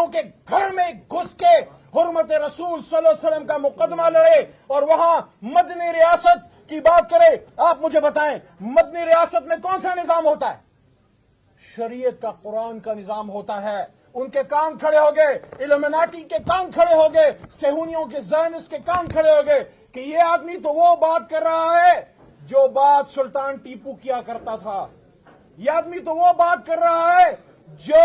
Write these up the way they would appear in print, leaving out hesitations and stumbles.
صحونیوں کے گھر میں گھس کے حرمت رسول صلی اللہ علیہ وسلم کا مقدمہ لڑے اور وہاں مدنی ریاست کی بات کرے. آپ مجھے بتائیں مدنی ریاست میں کون سا نظام ہوتا ہے؟ شریعت کا، قرآن کا نظام ہوتا ہے. ان کے کان کھڑے ہو گئے، ایلومیناٹی کے کان کھڑے ہو گئے، صہیونیوں کے زائنسٹ کے کان کھڑے ہو گئے کہ یہ آدمی تو وہ بات کر رہا ہے جو بات سلطان ٹیپو کیا کرتا تھا. یہ آدمی تو وہ بات کر رہا ہے جو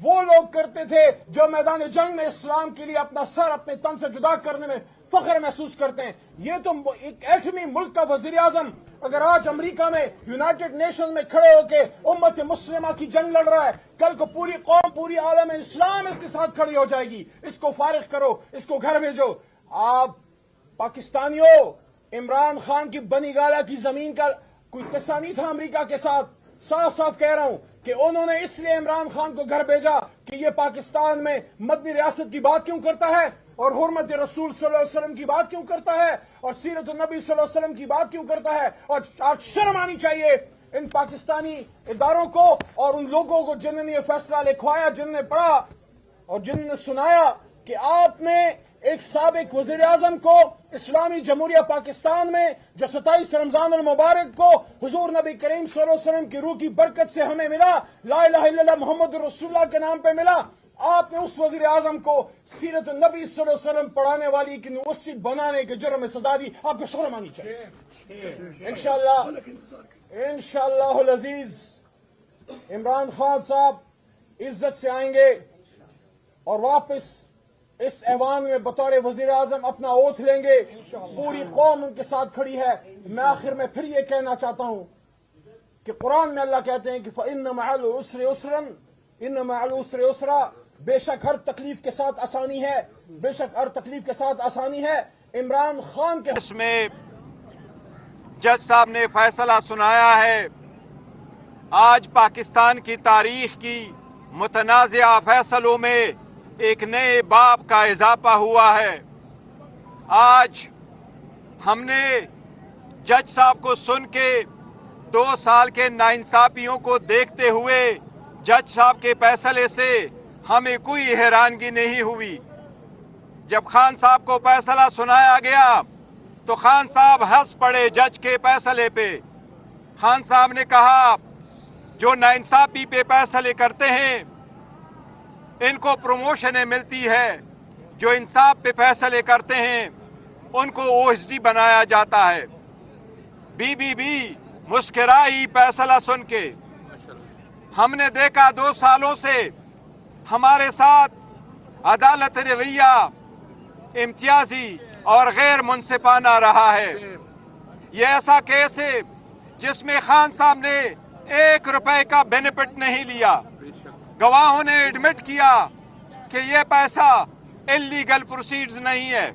وہ لوگ کرتے تھے جو میدان جنگ میں اسلام کے لیے اپنا سر اپنے تن سے جدا کرنے میں فخر محسوس کرتے ہیں. یہ تو ایک ایٹمی ملک کا وزیر اعظم اگر آج امریکہ میں یونائٹڈ نیشن میں کھڑے ہو کے امت مسلمہ کی جنگ لڑ رہا ہے، کل کو پوری قوم، پوری عالم اسلام اس کے ساتھ کھڑی ہو جائے گی. اس کو فارغ کرو، اس کو گھر بھیجو. آپ پاکستانیوں، عمران خان کی بنی گالہ کی زمین کا کوئی قصہ نہیں تھا امریکہ کے ساتھ. صاف صاف کہہ رہا ہوں کہ انہوں نے اس لیے عمران خان کو گھر بھیجا کہ یہ پاکستان میں مدنی ریاست کی بات کیوں کرتا ہے اور حرمت رسول صلی اللہ علیہ وسلم کی بات کیوں کرتا ہے اور سیرت النبی صلی اللہ علیہ وسلم کی بات کیوں کرتا ہے. اور آج شرم آنی چاہیے ان پاکستانی اداروں کو اور ان لوگوں کو جنہوں نے یہ فیصلہ لکھوایا، جنہوں نے پڑھا اور جنہوں نے سنایا کہ آپ نے ایک سابق وزیر اعظم کو اسلامی جمہوریہ پاکستان میں جو 27 رمضان المبارک کو حضور نبی کریم صلی اللہ علیہ وسلم کی روح کی برکت سے ہمیں ملا، لا الہ الا اللہ محمد رسول اللہ کے نام پہ ملا، آپ نے اس وزیر اعظم کو سیرت النبی صلی اللہ علیہ وسلم پڑھانے والی ایک یونیورسٹی بنانے کے جرم میں سزا دی. آپ کو شرم آنی چاہیے. انشاءاللہ العزیز عمران خان صاحب عزت سے آئیں گے اور واپس اس ایوان میں بطور وزیر اعظم اپنا اوتھ لیں گے. پوری قوم ان کے ساتھ کھڑی ہے. میں آخر میں پھر یہ کہنا چاہتا ہوں کہ قرآن میں اللہ کہتے ہیں کہ فَإِنَّ مَعَ الْعُسْرِ يُسْرًا إِنَّ مَعَ الْعُسْرِ يُسْرًا، بے شک ہر تکلیف کے ساتھ آسانی ہے، بے شک ہر تکلیف کے ساتھ آسانی ہے. عمران خان کے اس میں جج صاحب نے فیصلہ سنایا ہے. آج پاکستان کی تاریخ کی متنازعہ فیصلوں میں ایک نئے باب کا اضافہ ہوا ہے. آج ہم نے جج صاحب کو سن کے 2 سال کے ناانصافیوں کو دیکھتے ہوئے جج صاحب کے فیصلے سے ہمیں کوئی حیرانگی نہیں ہوئی. جب خان صاحب کو فیصلہ سنایا گیا تو خان صاحب ہنس پڑے جج کے فیصلے پہ. خان صاحب نے کہا جو ناانصافی پہ فیصلے کرتے ہیں ان کو پروموشنیں ملتی ہے، جو انصاف پہ فیصلے کرتے ہیں ان کو OSD بنایا جاتا ہے. بی مسکرائی فیصلہ سن کے. ہم نے دیکھا 2 سالوں سے ہمارے ساتھ عدالت رویہ امتیازی اور غیر منصفانہ رہا ہے. یہ ایسا کیس ہے جس میں خان صاحب نے 1 روپے کا بینیفٹ نہیں لیا. گواہوں نے ایڈمٹ کیا کہ یہ پیسہ انلیگل پروسیڈز نہیں ہے.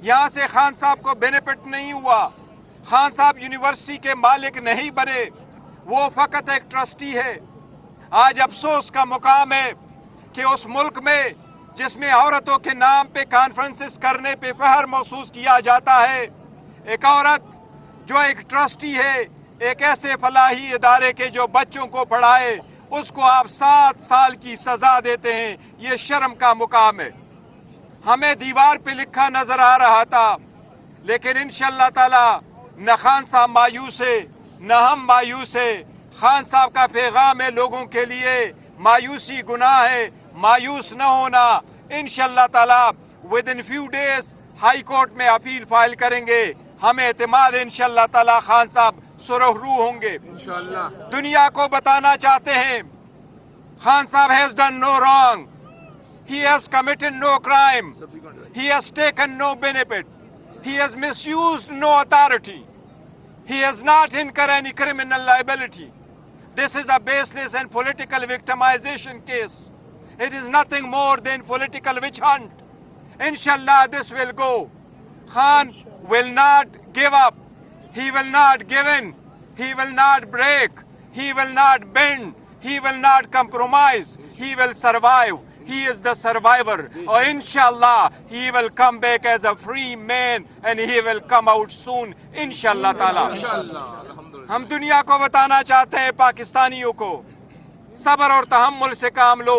یہاں سے خان صاحب کو بینیفٹ نہیں ہوا. خان صاحب یونیورسٹی کے مالک نہیں بنے، وہ فقط ایک ٹرسٹی ہے. آج افسوس کا مقام ہے کہ اس ملک میں جس میں عورتوں کے نام پہ کانفرنسز کرنے پہ فخر محسوس کیا جاتا ہے، ایک عورت جو ایک ٹرسٹی ہے ایک ایسے فلاحی ادارے کے جو بچوں کو پڑھائے، اس کو آپ 7 سال کی سزا دیتے ہیں. یہ شرم کا مقام ہے. ہمیں دیوار پہ لکھا نظر آ رہا تھا، لیکن انشاءاللہ تعالی نہ خان صاحب مایوس ہے نہ ہم مایوس ہے. خان صاحب کا پیغام ہے لوگوں کے لیے، مایوسی گناہ ہے، مایوس نہ ہونا. انشاءاللہ تعالی within few days high court میں اپیل فائل کریں گے. ہمیں اعتماد انشاءاللہ تعالی خان صاحب سرخ روح ہوں گے. دنیا کو بتانا چاہتے ہیں خان صاحب has done no wrong. He has committed no crime. He has taken no benefit. He has misused no authority. He has not incurred any criminal liability. This is a baseless and political victimization case. It is nothing more than political witch hunt. Inshallah this will go. Khan will not give up. He will not give in. He will not break. He will not bend. He will not compromise. He will survive. He is the survivor. Or inshallah, he will come back as a free man and he will come out soon. Inshallah ta'ala. ہم دنیا کو بتانا چاہتے ہیں پاکستانیوں کو صبر اور تحمل سے کام لو.